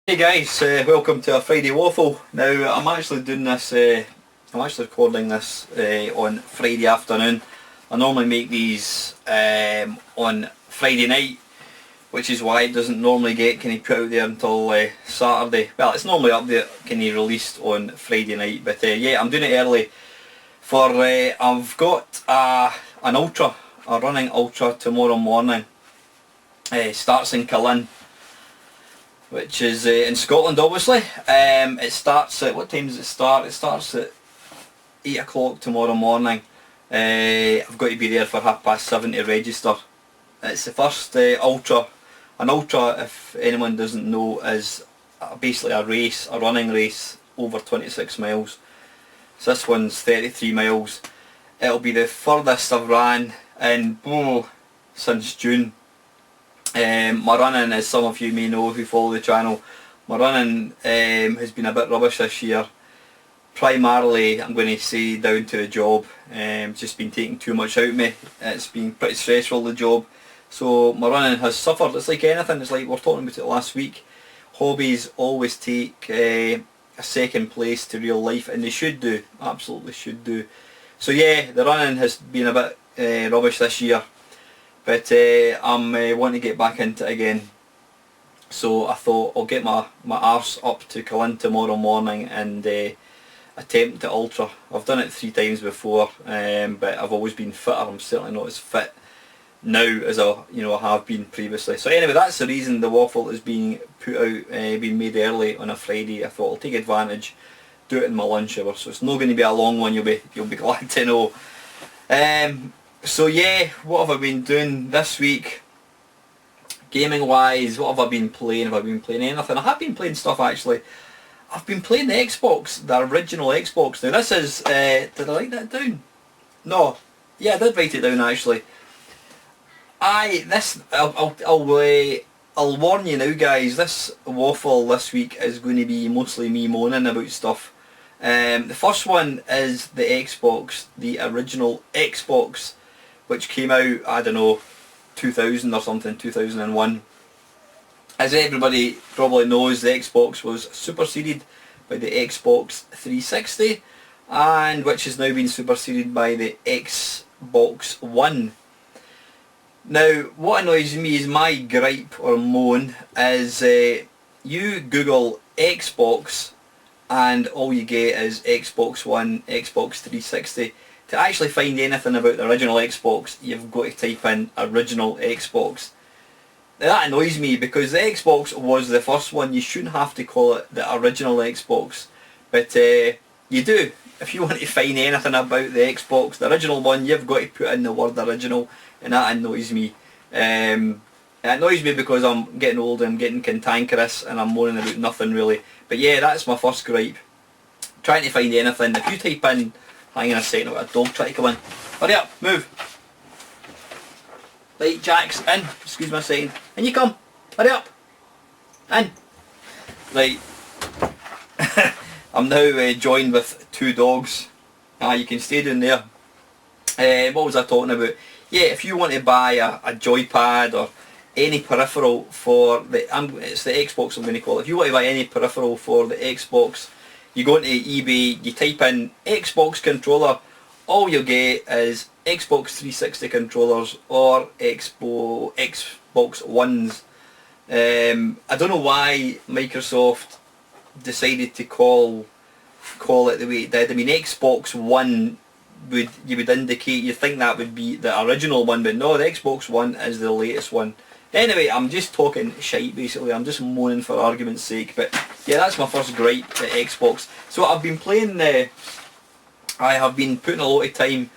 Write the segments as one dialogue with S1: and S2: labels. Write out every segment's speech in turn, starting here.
S1: Hey guys, welcome to a Friday Waffle. Now I'm actually doing this, I'm actually recording this on Friday afternoon. I normally make these on Friday night, which is why it doesn't normally get put out there until Saturday. Well, it's normally up there released on Friday night, but yeah, I'm doing it early for, I've got an ultra, a running ultra tomorrow morning. Starts in Cullen, which is in Scotland obviously. It starts at, what time does it start? It starts at 8 o'clock tomorrow morning. I've got to be there for 7:30 to register. It's the first ultra. An ultra, if anyone doesn't know, is basically a race, a running race over 26 miles. So this one's 33 miles. It'll be the furthest I've ran in since June. My running, as some of you may know who follow the channel, my running has been a bit rubbish this year. Primarily, I'm going to say down to the job. It's just been taking too much out of me. It's been pretty stressful, the job. So my running has suffered. It's like anything, it's like we were talking about it last week. Hobbies always take a second place to real life, and they should do, absolutely should do. So yeah, the running has been a bit rubbish this year. But I'm wanting to get back into it again, so I thought I'll get my arse up to Cullen tomorrow morning and attempt the ultra. I've done it 3 times before, but I've always been fitter. I'm certainly not as fit now as I have been previously. So anyway, that's the reason the waffle is being put out, being made early on a Friday. I thought I'll take advantage, do it in my lunch hour. So it's not going to be a long one. You'll be glad to know. So yeah, what have I been doing this week? Gaming wise, what have I been playing? Have I been playing anything? I have been playing stuff actually. I've been playing the Xbox, the original Xbox. Now this is, did I write that down? No. Yeah, I did write it down actually. I'll warn you now guys, this waffle this week is going to be mostly me moaning about stuff. The first one is the Xbox, the original Xbox, which came out, I don't know, 2000 or something, 2001. As everybody probably knows, the Xbox was superseded by the Xbox 360, and which has now been superseded by the Xbox One. Now, what annoys me is my gripe or moan is you Google Xbox and all you get is Xbox One, Xbox 360. To actually find anything about the original Xbox, you've got to type in original Xbox. Now that annoys me because the Xbox was the first one. You shouldn't have to call it the original Xbox, but you do. If you want to find anything about the Xbox, the original one, you've got to put in the word original, and that annoys me. It annoys me because I'm getting older, I'm getting cantankerous, and I'm moaning about nothing really. But yeah, that's my first gripe. Trying to find anything. If you type in, hang on a second, I've got a dog trying to come in. Hurry up, move. Right, Jack's in. Excuse me a second. In you come. Hurry up. In. Right. I'm now joined with 2 dogs. You can stay down there. What was I talking about? Yeah, if you want to buy a joypad or any peripheral for it's the Xbox I'm going to call it. If you want to buy any peripheral for the Xbox, you go into eBay, you type in Xbox controller, all you'll get is Xbox 360 controllers or Xbox Ones. I don't know why Microsoft decided to call it the way it did. I mean, Xbox One you would indicate, you think that would be the original one, but no, the Xbox One is the latest one. Anyway, I'm just talking shite basically, I'm just moaning for argument's sake, but yeah, that's my first gripe at Xbox. So I've been playing, I have been putting a lot of time,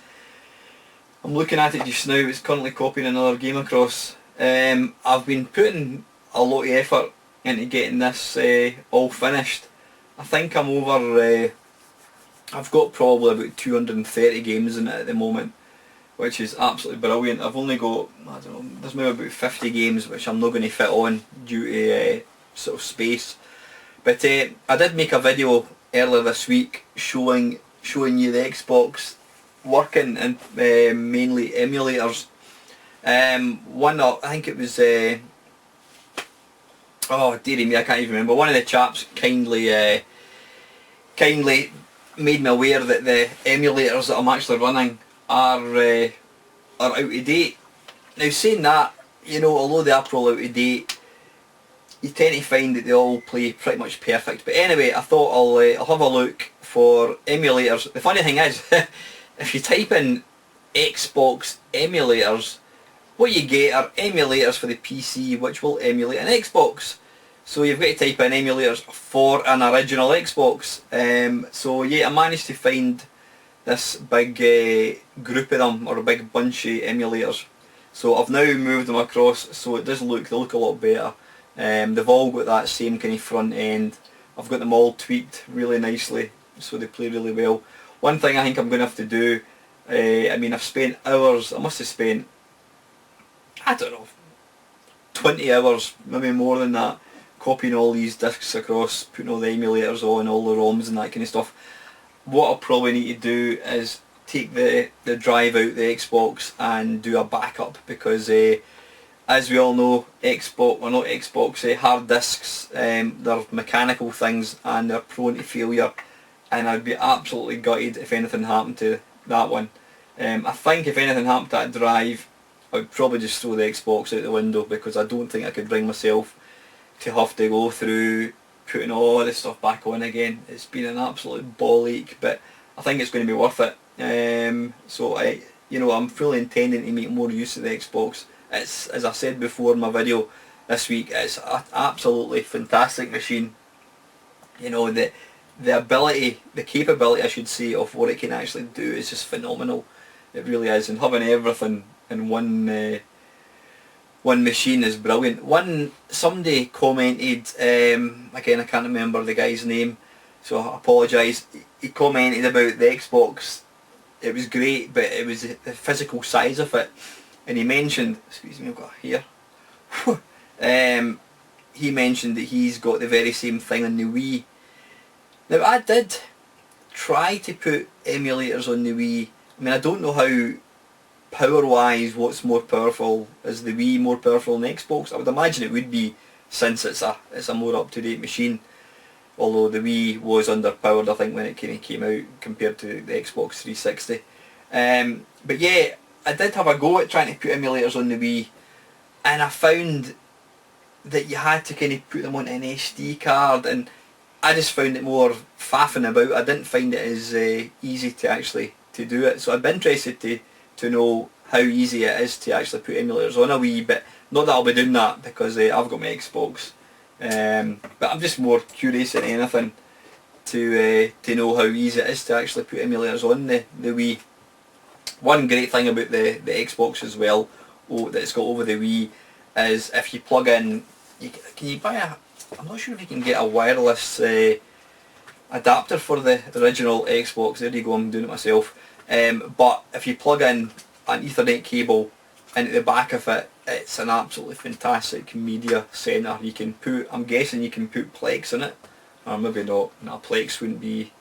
S1: I'm looking at it just now, it's currently copying another game across. I've been putting a lot of effort into getting this all finished. I think I'm over, I've got probably about 230 games in it at the moment, which is absolutely brilliant. I've only got, I don't know, there's maybe about 50 games which I'm not going to fit on due to sort of space. But I did make a video earlier this week showing you the Xbox working in mainly emulators. I think it was oh dearie me, I can't even remember. One of the chaps kindly made me aware that the emulators that I'm actually running are out of date. Now saying that, you know, although they are probably out of date, you tend to find that they all play pretty much perfect. But anyway, I thought I'll have a look for emulators. The funny thing is, if you type in Xbox emulators, what you get are emulators for the PC which will emulate an Xbox. So you've got to type in emulators for an original Xbox. So yeah, I managed to find this big group of them, or a big bunch of emulators. So I've now moved them across, so it does look, they look a lot better. They've all got that same kind of front end. I've got them all tweaked really nicely, so they play really well. One thing I think I'm going to have to do, I mean, I've spent hours, I must have spent, I don't know, 20 hours, maybe more than that, copying all these discs across, putting all the emulators on, all the ROMs and that kind of stuff. What I'll probably need to do is take the drive out the Xbox and do a backup, because as we all know, hard disks, they're mechanical things and they're prone to failure, and I'd be absolutely gutted if anything happened to that one. I think if anything happened to that drive, I would probably just throw the Xbox out the window, because I don't think I could bring myself to have to go through putting all this stuff back on again. It's been an absolute ball ache, but I think it's going to be worth it. So I'm fully intending to make more use of the Xbox. It's, as I said before in my video this week, it's an absolutely fantastic machine. You know, the ability, the capability I should say, of what it can actually do is just phenomenal. It really is, and having everything in one machine is brilliant. Somebody commented, again I can't remember the guy's name, so I apologise. He commented about the Xbox. It was great, but it was the physical size of it. And he mentioned, excuse me, I've got here. He mentioned that he's got the very same thing on the Wii. Now I did try to put emulators on the Wii. I mean, I don't know how power wise what's more powerful. Is the Wii more powerful than Xbox? I would imagine it would be, since it's a more up to date machine. Although the Wii was underpowered, I think, when it kind of came out compared to the Xbox 360. But yeah, I did have a go at trying to put emulators on the Wii, and I found that you had to kind of put them on an SD card, and I just found it more faffing about. I didn't find it as easy to actually to do it. So I'd be interested to know how easy it is to actually put emulators on a Wii, but not that I'll be doing that, because I've got my Xbox. But I'm just more curious than anything to know how easy it is to actually put emulators on the Wii. One great thing about the Xbox as well, that it's got over the Wii, is if you plug in, can you buy I'm not sure if you can get a wireless adapter for the original Xbox. There you go, I'm doing it myself. But if you plug in an Ethernet cable into the back of it, it's an absolutely fantastic media centre. You can put, I'm guessing you can put Plex in it, or maybe not. No, Plex wouldn't be,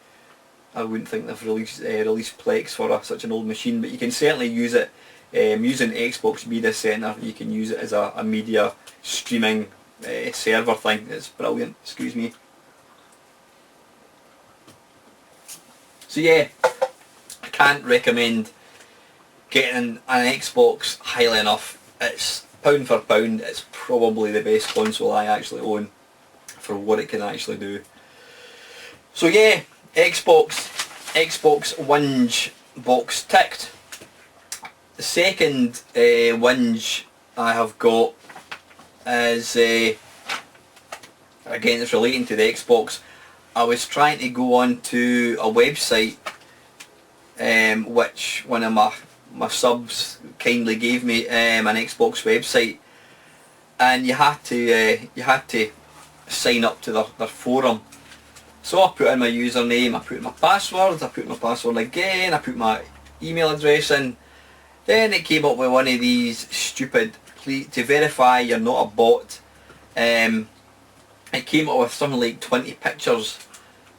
S1: I wouldn't think they've released Plex for such an old machine, but you can certainly use it. Using Xbox Media Centre, you can use it as a media streaming server thing. It's brilliant, excuse me. So yeah, I can't recommend getting an Xbox highly enough. It's pound for pound, it's probably the best console I actually own for what it can actually do. So yeah, Xbox whinge box ticked. The second whinge I have got is, again, it's relating to the Xbox. I was trying to go on to a website which one of my subs kindly gave me, an Xbox website, and you had to sign up to their forum. So I put in my username, I put in my password, I put my password again, I put my email address in. Then it came up with one of these stupid, to verify you're not a bot. It came up with something like 20 pictures,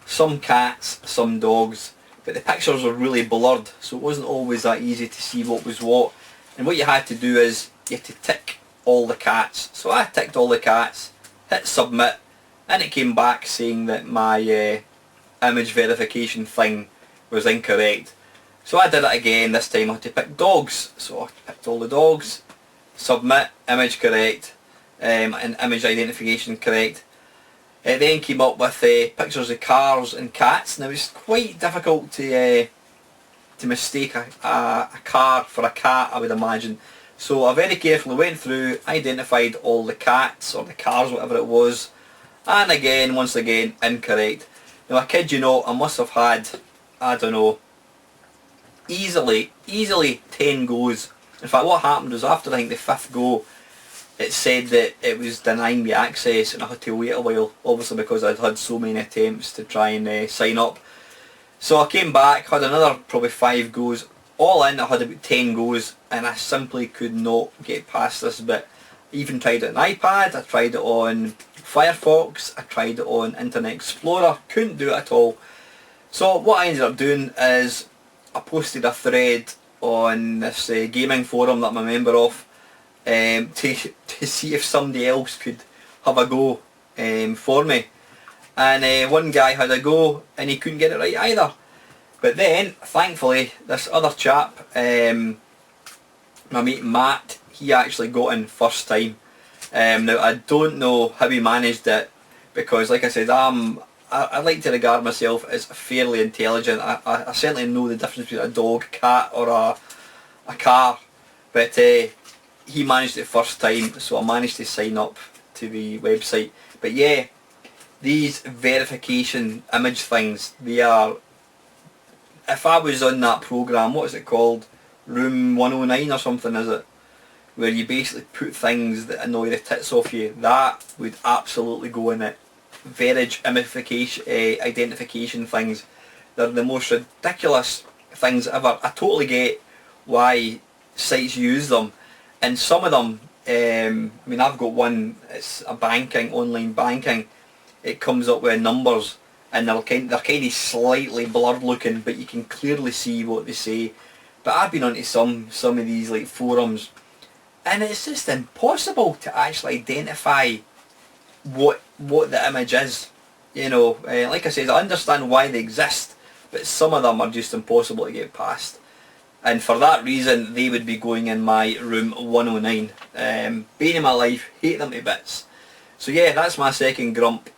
S1: some cats, some dogs, but the pictures were really blurred, so it wasn't always that easy to see what was what. And what you had to do is you had to tick all the cats. So I ticked all the cats, hit submit, and it came back saying that my image verification thing was incorrect. So I did it again. This time I had to pick dogs, so I picked all the dogs, submit, image correct, and image identification correct. It then came up with pictures of cars and cats. Now it's quite difficult to mistake a car for a cat, I would imagine. So I very carefully went through, identified all the cats or the cars, whatever it was, and again, once again, incorrect. Now I kid you not, I must have had, I don't know, easily 10 goes. In fact, what happened was after I think the 5th go, it said that it was denying me access, and I had to wait a while, obviously because I'd had so many attempts to try and sign up. So I came back, had another probably 5 goes. All in, I had about 10 goes, and I simply could not get past this bit. I even tried it on iPad, I tried it on Firefox, I tried it on Internet Explorer, couldn't do it at all. So what I ended up doing is I posted a thread on this gaming forum that I'm a member of, to see if somebody else could have a go for me. And one guy had a go and he couldn't get it right either. But then, thankfully, this other chap, my mate Matt, he actually got in first time. Now I don't know how he managed it, because like I said, I like to regard myself as fairly intelligent. I certainly know the difference between a dog, cat or a car. But he managed it first time, so I managed to sign up to the website. But yeah, these verification image things, they are, if I was on that program, what is it called, Room 109 or something is it, where you basically put things that annoy the tits off you, that would absolutely go in it. Identification things, they're the most ridiculous things ever. I totally get why sites use them, and some of them, I mean, I've got one, it's a online banking, it comes up with numbers, and they're kind of slightly blurred looking, but you can clearly see what they say. But I've been onto some of these like forums, and it's just impossible to actually identify what the image is. You know, like I said, I understand why they exist, but some of them are just impossible to get past. And for that reason, they would be going in my room 109. Bane of my life, hate them to bits. So yeah, that's my second grump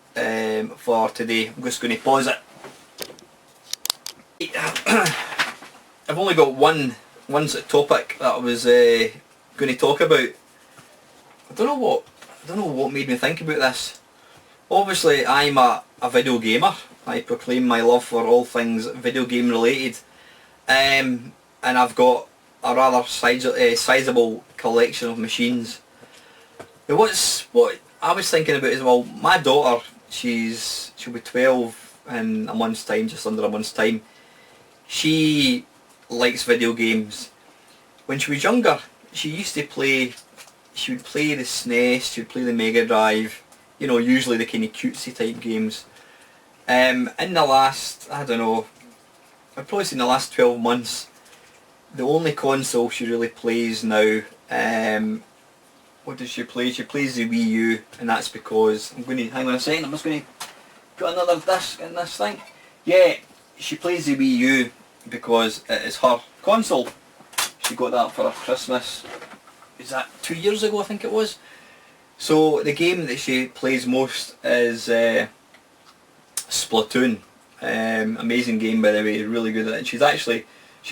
S1: for today. I'm just going to pause it. I've only got one topic that I was going to talk about. I don't know what made me think about this. Obviously, I'm a video gamer. I proclaim my love for all things video game related. And I've got a rather sizable collection of machines. Now what I was thinking about is, well, my daughter, she'll be 12 in a month's time, just under a month's time. She likes video games. When she was younger, she used to play, she would play the SNES, she would play the Mega Drive, you know, usually the kind of cutesy type games. In the last, I don't know, I'd probably say in the last 12 months, the only console she really plays now, what does she play? She plays the Wii U, and that's because, I'm going to, hang on a second, I'm just going to put another disc in this thing. Yeah, she plays the Wii U because it is her console. She got that for her Christmas, is that 2 years ago I think it was? So the game that she plays most is Splatoon. Amazing game, by the way, really good at it. She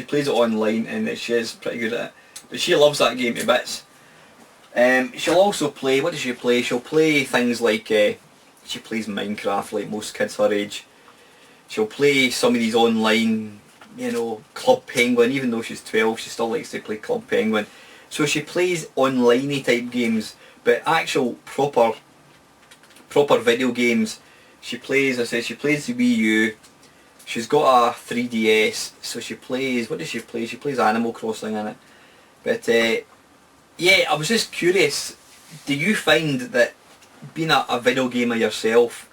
S1: plays it online and she is pretty good at it. But she loves that game to bits. She'll also play, what does she play? She'll play things like, she plays Minecraft like most kids her age. She'll play some of these online, you know, Club Penguin. Even though she's 12, she still likes to play Club Penguin. So she plays online-y type games, but actual proper video games, she plays, I said, she plays the Wii U. She's got a 3DS, so she plays, what does she play? She plays Animal Crossing in it. But yeah, I was just curious, do you find that being a video gamer yourself,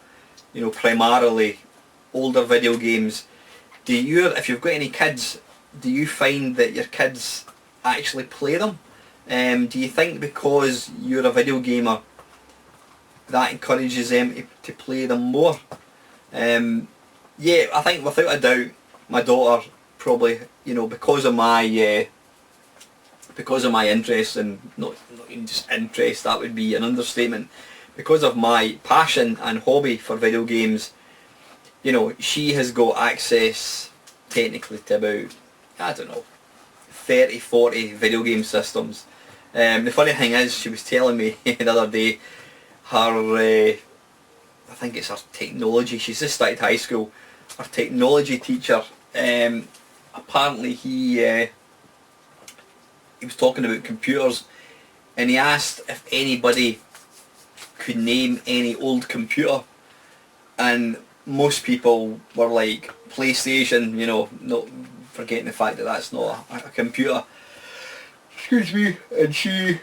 S1: you know, primarily older video games, if you've got any kids, do you find that your kids actually play them? Do you think because you're a video gamer, that encourages them to play them more. Yeah, I think without a doubt, my daughter probably, you know, because of my interest, and not even just interest, that would be an understatement, because of my passion and hobby for video games, you know, she has got access technically to about, I don't know, 30, 40 video game systems. The funny thing is, she was telling me the other day, her, I think it's her technology, she's just started high school, her technology teacher, apparently he was talking about computers, and he asked if anybody could name any old computer, and most people were like PlayStation, you know, not forgetting the fact that that's not a computer. Excuse me. And she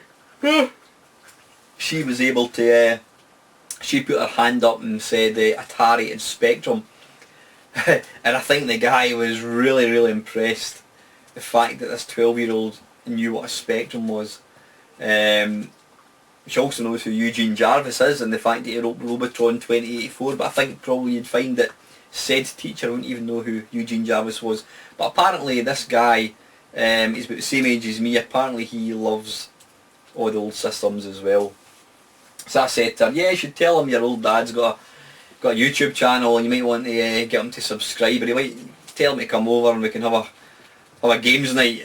S1: was able to, she put her hand up and said Atari and Spectrum. And I think the guy was really, really impressed. The fact that this 12-year-old knew what a Spectrum was. She also knows who Eugene Jarvis is, and the fact that he wrote Robotron 2084, but I think probably you'd find that said teacher wouldn't even know who Eugene Jarvis was. But apparently this guy, he's about the same age as me, apparently he loves all the old systems as well. So I said to her, yeah, you should tell him your old dad's got a YouTube channel and you might want to get him to subscribe, or you might tell him to come over and we can have a games night.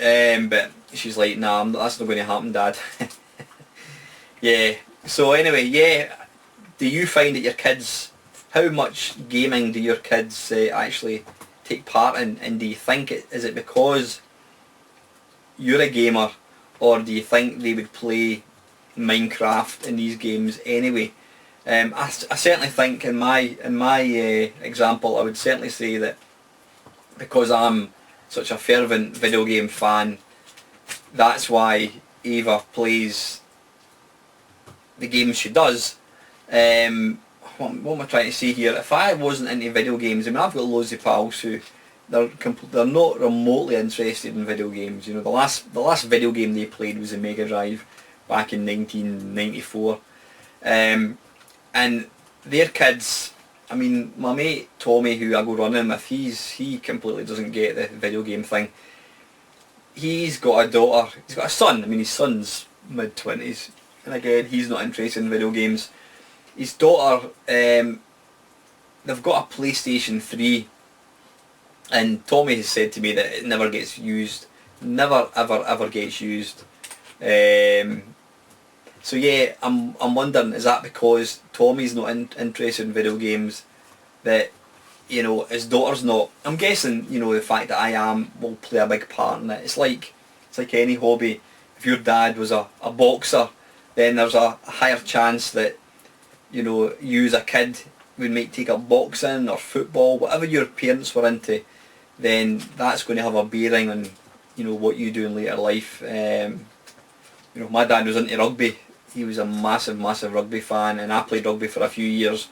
S1: But she's like, nah, that's not going to happen, Dad. Yeah, so anyway, yeah, do you find that your kids, how much gaming do your kids actually take part in, and do you think is it because you're a gamer, or do you think they would play Minecraft in these games anyway? I certainly think in my example, I would certainly say that because I'm such a fervent video game fan, that's why Ava plays the games she does. What am I trying to say here? If I wasn't into video games, I mean, I've got loads of pals who they're not remotely interested in video games. You know, the last video game they played was a Mega Drive back in 1994, and their kids. I mean, my mate Tommy, who I go running with, he completely doesn't get the video game thing. He's got a daughter. He's got a son. I mean, his son's mid-20s. And again, he's not interested in video games. His daughter, they've got a PlayStation 3, and Tommy has said to me that it never gets used. Never ever gets used. So yeah, I'm wondering, is that because Tommy's not interested in video games, that, you know, his daughter's not? I'm guessing, you know, the fact that I am will play a big part in it. It's like any hobby. If your dad was a boxer, then there's a higher chance that, you know, you as a kid might take up boxing or football, whatever your parents were into, then that's going to have a bearing on, you know, what you do in later life. You know, my dad was into rugby. He was a massive rugby fan, and I played rugby for a few years.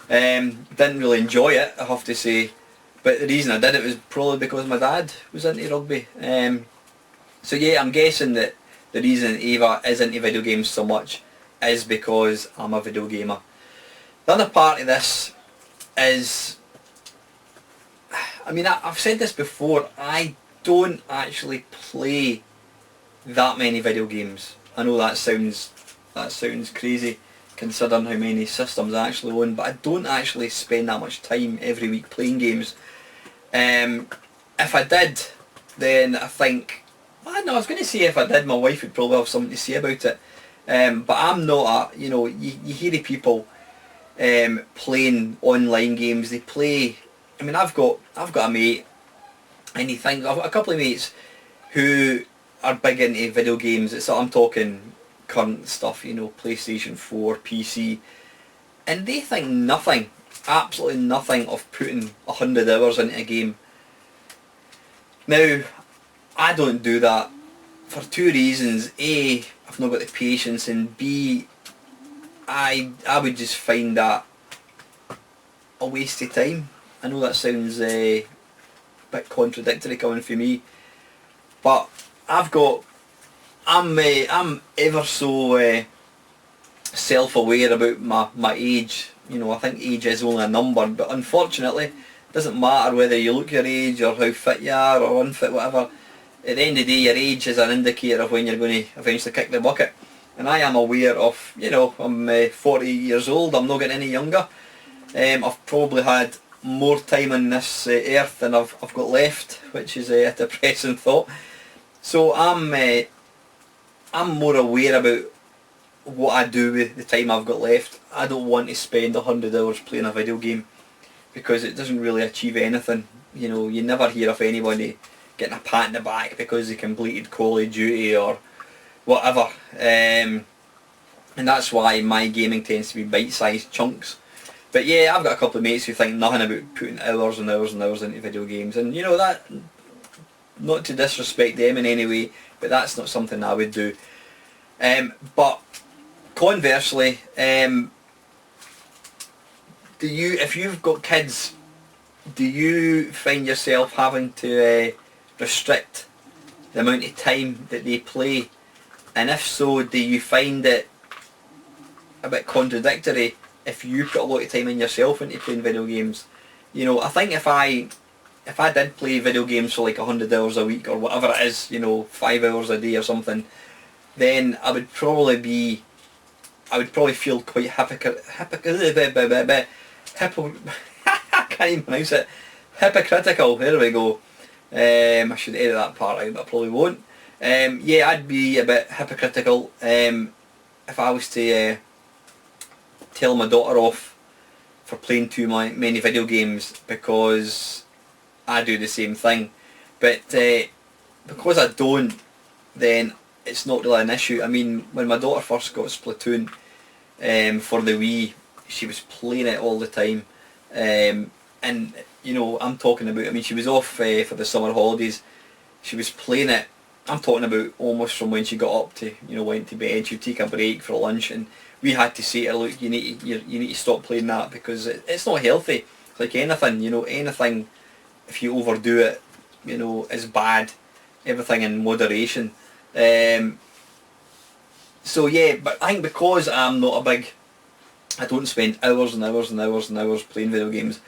S1: Didn't really enjoy it, I have to say, but the reason I did it was probably because my dad was into rugby. So yeah, I'm guessing that the reason Ava is into video games so much is because I'm a video gamer. The other part of this is, I mean, I've said this before, I don't actually play that many video games. I know that sounds crazy considering how many systems I actually own, but I don't actually spend that much time every week playing games. If I did, then I think, I was going to say if I did, my wife would probably have something to say about it. But I'm not a, you know, you hear the people playing online games. They play, I mean, I've got a mate, and I've got a couple of mates who are big into video games. I'm talking current stuff, you know, PlayStation 4, PC, and they think nothing, absolutely nothing of putting 100 hours into a game. Now, I don't do that for two reasons. A, I've not got the patience, and B, I would just find that a waste of time. I know that sounds a bit contradictory coming from me, but I'm ever so self-aware about my age. You know, I think age is only a number, but unfortunately, it doesn't matter whether you look your age or how fit you are or unfit, whatever. At the end of the day, your age is an indicator of when you're going to eventually kick the bucket. And I am aware of, you know, I'm 40 years old, I'm not getting any younger. I've probably had more time on this earth than I've got left, which is a depressing thought. So I'm more aware about what I do with the time I've got left. I don't want to spend 100 hours playing a video game because it doesn't really achieve anything. You know, you never hear of anybody getting a pat in the back because they completed Call of Duty or whatever. And that's why my gaming tends to be bite-sized chunks. But yeah, I've got a couple of mates who think nothing about putting hours and hours and hours into video games, and you know, that, not to disrespect them in any way, but that's not something I would do. But conversely, if you've got kids, do you find yourself having to restrict the amount of time that they play? And if so, do you find it a bit contradictory if you put a lot of time in yourself into playing video games? You know, I think if I did play video games for like 100 hours a week or whatever it is, you know, 5 hours a day or something, then I would probably feel quite I can't even pronounce it. Hypocritical, there we go. I should edit that part out, but I probably won't. Yeah, I'd be a bit hypocritical if I was to tell my daughter off for playing too many video games because I do the same thing. But because I don't, then it's not really an issue. I mean, when my daughter first got Splatoon for the Wii, she was playing it all the time. And you know, I'm talking about, I mean, she was off for the summer holidays. She was playing it, I'm talking about almost from when she got up to, you know, went to bed. She'd take a break for lunch, and we had to say to her, look, you need to stop playing that because it's not healthy. It's like anything, you know, anything, if you overdo it, you know, is bad. Everything in moderation. So yeah, but I think because I'm not I don't spend hours and hours and hours and hours playing video games,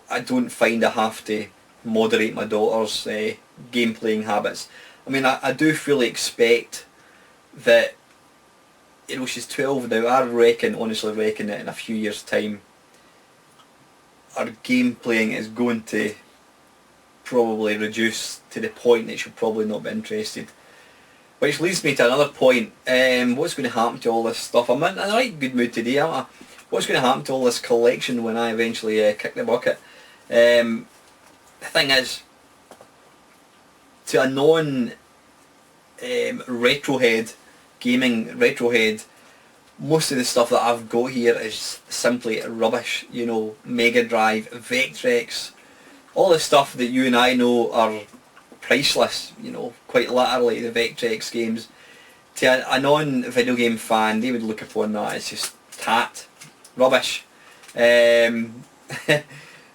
S1: I don't find I have to moderate my daughter's game playing habits. I mean, I do fully expect that, you know, she's 12 now. I honestly reckon that in a few years' time, her game playing is going to probably reduce to the point that she'll probably not be interested. Which leads me to another point. What's going to happen to all this stuff? I'm in a right good mood today, aren't I? What's going to happen to all this collection when I eventually kick the bucket? The thing is, to a gaming retrohead, most of the stuff that I've got here is simply rubbish. You know, Mega Drive, Vectrex, all the stuff that you and I know are priceless, you know, quite literally, the Vectrex games. To a non-video game fan, they would look upon that as just rubbish.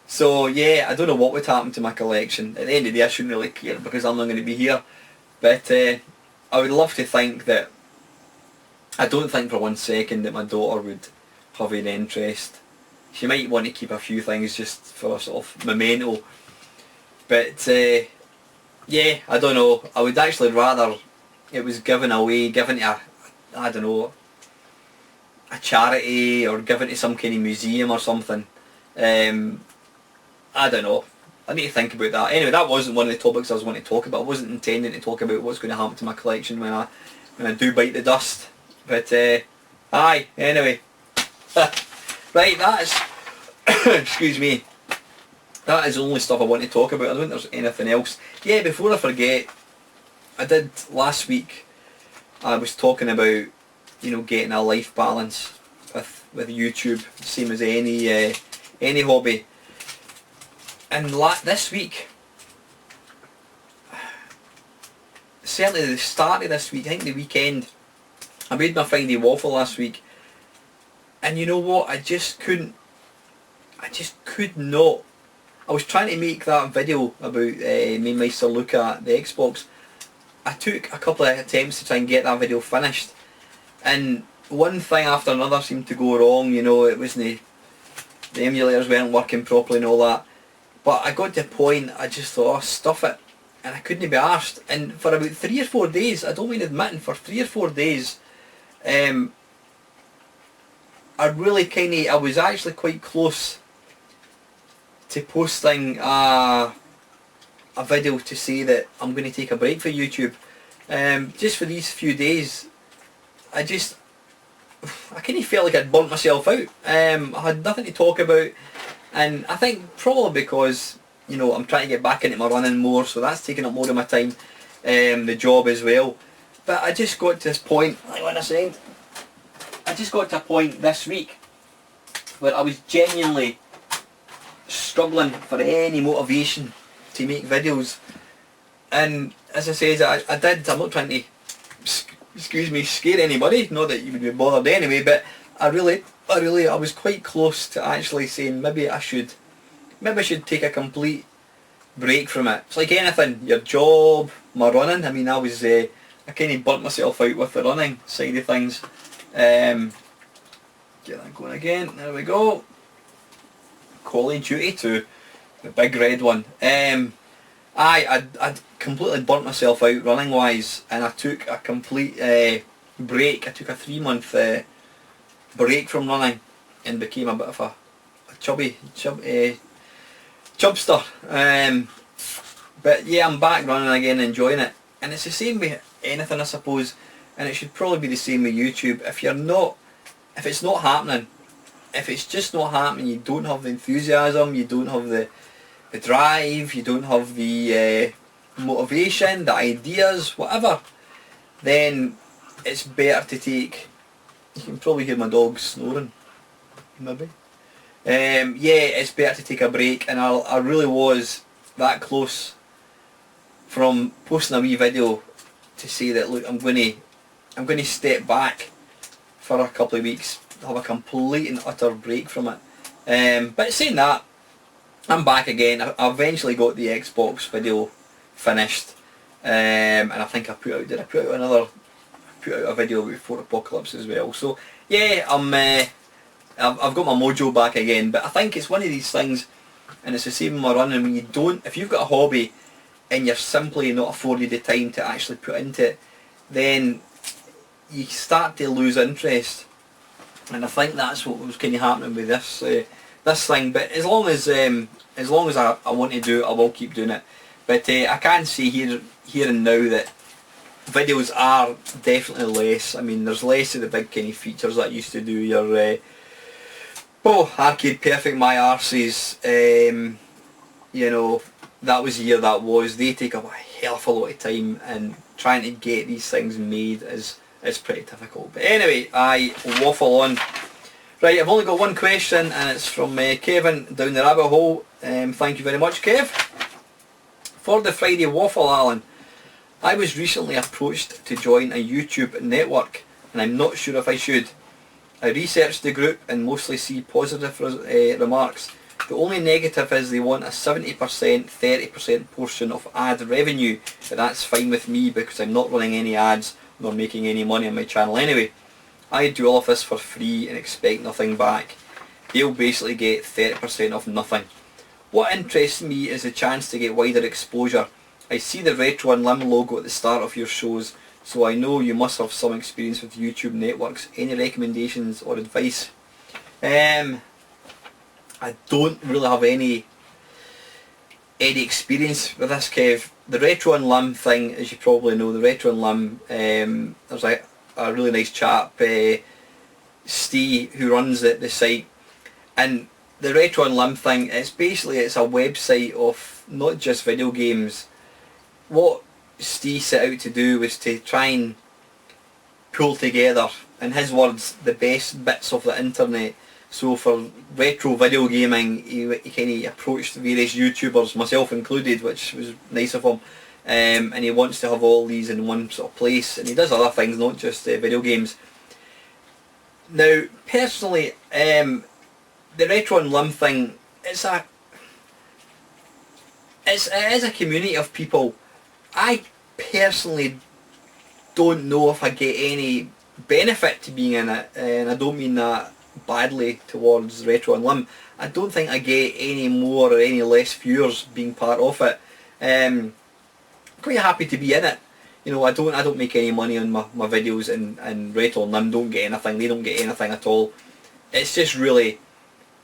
S1: So yeah, I don't know what would happen to my collection. At the end of the day, I shouldn't really care because I'm not going to be here. But I would love to think that, I don't think for one second that my daughter would have an interest. She might want to keep a few things just for a sort of memento. But yeah, I don't know. I would actually rather it was given away, given to I don't know, a charity, or given to some kind of museum or something. I don't know. I need to think about that. Anyway, that wasn't one of the topics I was wanting to talk about. I wasn't intending to talk about what's going to happen to my collection when I do bite the dust. But aye, anyway. Right, that's excuse me. That is the only stuff I want to talk about. I don't think there's anything else. Yeah, before I forget, I did last week, I was talking about, you know, getting a life balance with YouTube, same as any hobby. And this week, certainly the start of this week, I think the weekend, I made my Friday Waffle last week, and you know what, I just could not. I was trying to make that video about me and Meister look at the Xbox. I took a couple of attempts to try and get that video finished, and one thing after another seemed to go wrong, you know, it wasn't, the emulators weren't working properly and all that. But I got to a point, I just thought, oh, stuff it. And I couldn't be arsed. And for about 3 or 4 days, I don't mind admitting, for 3 or 4 days, I really I was actually quite close to posting a video to say that I'm going to take a break for YouTube. Just for these few days, I kind of felt like I'd burnt myself out. I had nothing to talk about, and I think probably because, you know, I'm trying to get back into my running more, so that's taking up more of my time, the job as well. But I just got to this point, hang on a second, I just got to a point this week where I was genuinely struggling for any motivation to make videos. And as I said, I'm not trying to, excuse me, scare anybody, not that you would be bothered anyway, but I was quite close to actually saying maybe I should take a complete break from it. It's like anything, your job, my running, I mean, I kind of burnt myself out with the running side of things. Get that going again, there we go. Call of Duty 2, the big red one. I'd completely burnt myself out running wise, and I took a complete break. I took a 3-month break from running and became a bit of a chubster. But yeah, I'm back running again, enjoying it. And it's the same with anything, I suppose, and it should probably be the same with YouTube. If it's not happening, if it's just not happening, you don't have the enthusiasm, you don't have the drive, you don't have the motivation, the ideas, whatever, then it's better to take, you can probably hear my dog snoring, maybe. Yeah, it's better to take a break, and I really was that close from posting a wee video to say that, look, I'm going to step back for a couple of weeks, have a complete and utter break from it. But saying that, I'm back again. I eventually got the Xbox video finished, and I think I put out a video before Apocalypse as well. So yeah, I've got my mojo back again. But I think it's one of these things, and it's the same with my running. When if you've got a hobby and you're simply not afforded the time to actually put into it, then you start to lose interest. And I think that's what was kind of happening with this thing. But as long as I want to do it, I will keep doing it. But I can see here and now that videos are definitely less. I mean, there's less of the big kind of features that I used to do. Your Arcade Perfect, My Arses, you know, that was the year that was. They take up a hell of a lot of time, and trying to get these things made is pretty difficult. But anyway, I waffle on. Right, I've only got one question, and it's from Kevin down the rabbit hole. Thank you very much, Kev. For the Friday Waffle, Alan, I was recently approached to join a YouTube network, and I'm not sure if I should. I researched the group and mostly see positive remarks. The only negative is they want a 70%, 30% portion of ad revenue, but that's fine with me because I'm not running any ads nor making any money on my channel anyway. I do all of this for free and expect nothing back. They'll basically get 30% of nothing. What interests me is the chance to get wider exposure. I see the Retro and Lim logo at the start of your shows, so I know you must have some experience with YouTube networks. Any recommendations or advice? I don't really have any experience with this, Kev. The Retro and Lim thing, as you probably know, the Retro and Lim, there's a really nice chap, Steve, who runs the site, and the Retro and Lim thing, it's a website of not just video games. What Steve set out to do was to try and pull together, in his words, the best bits of the internet. So for retro video gaming, he kind of approached various YouTubers, myself included, which was nice of him, and he wants to have all these in one sort of place, and he does other things, not just video games. Now, personally, the Retro and Lim thing, it is a community of people. I personally don't know if I get any benefit to being in it, and I don't mean that badly towards Retro and Lim. I don't think I get any more or any less viewers being part of it. Quite happy to be in it. You know, I don't make any money on my videos, and Retro and Lim don't get anything. They don't get anything at all. It's just really,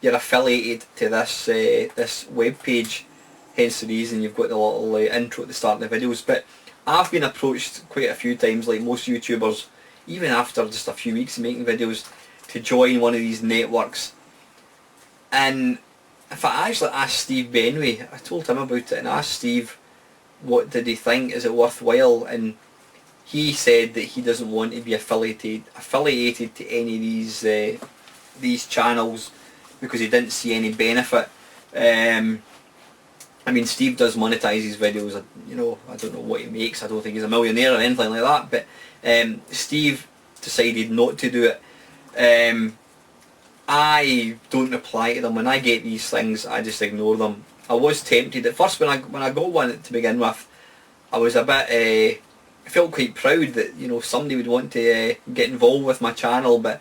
S1: you're affiliated to this web page, hence the reason you've got the little intro at the start of the videos. But I've been approached quite a few times, like most YouTubers, even after just a few weeks of making videos, to join one of these networks. And if I actually asked Steve Benway, I told him about it and asked Steve what did he think, is it worthwhile, and he said that he doesn't want to be affiliated to any of these channels because he didn't see any benefit. I mean, Steve does monetize his videos. You know, I don't know what he makes. I don't think he's a millionaire or anything like that. But Steve decided not to do it. I don't reply to them. When I get these things, I just ignore them. I was tempted at first when I got one to begin with. I was a bit. I felt quite proud that, you know, somebody would want to get involved with my channel, but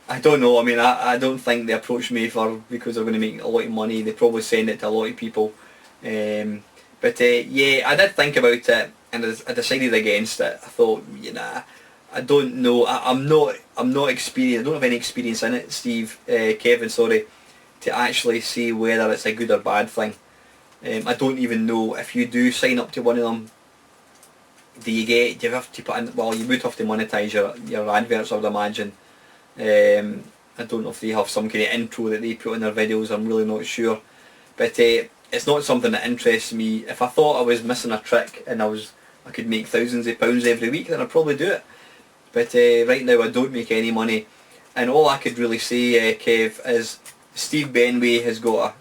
S1: I don't know. I mean, I don't think they approached me because they're going to make a lot of money. They probably send it to a lot of people. But yeah, I did think about it, and I decided against it. I thought, you know, I don't know. I'm not experienced. I don't have any experience in it, Kevin, sorry, to actually say whether it's a good or bad thing. I don't even know if you do sign up to one of them. Do you have to put in? Well, you would have to monetize your adverts, I would imagine. I don't know if they have some kind of intro that they put in their videos. I'm really not sure. But it's not something that interests me. If I thought I was missing a trick and I could make thousands of pounds every week, then I'd probably do it. But right now I don't make any money, and all I could really say, Kev, is Steve Benway has got a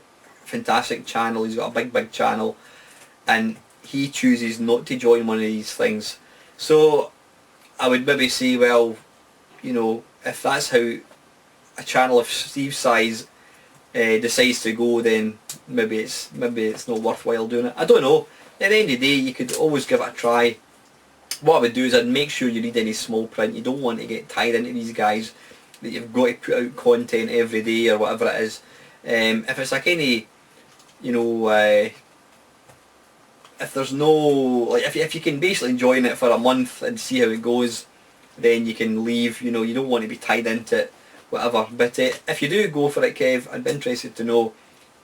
S1: fantastic channel. He's got a big channel, and he chooses not to join one of these things. So I would maybe say, well, you know, if that's how a channel of Steve's size decides to go, then maybe it's not worthwhile doing it. I don't know. At the end of the day, you could always give it a try. What I would do is I'd make sure you read any small print. You don't want to get tied into these guys that you've got to put out content every day or whatever it is. If it's like any, you know, if there's no, like, if you can basically join it for a month and see how it goes, then you can leave. You know, you don't want to be tied into it, whatever. But if you do go for it, Kev, I'd be interested to know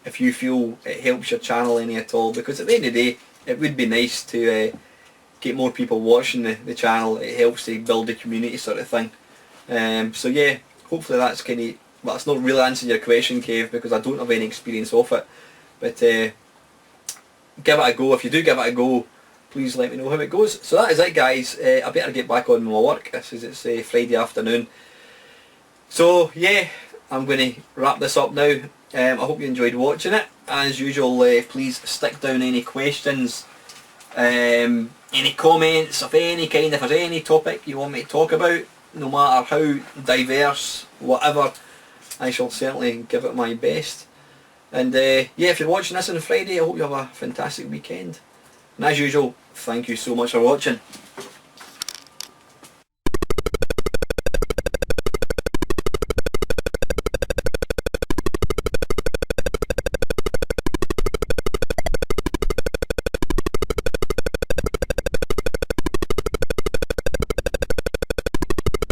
S1: if you feel it helps your channel any at all, because at the end of the day, it would be nice to get more people watching the channel. It helps to build a community sort of thing. So yeah, hopefully that's kind of, well, it's not really answering your question, Kev, because I don't have any experience of it. But give it a go. If you do give it a go, please let me know how it goes. So that is it, guys. I better get back on with my work. It's Friday afternoon. So yeah, I'm going to wrap this up now. I hope you enjoyed watching it. As usual, please stick down any questions, any comments of any kind. If there's any topic you want me to talk about, no matter how diverse, whatever, I shall certainly give it my best. And yeah, if you're watching this on Friday, I hope you have a fantastic weekend. And as usual, thank you so much for watching.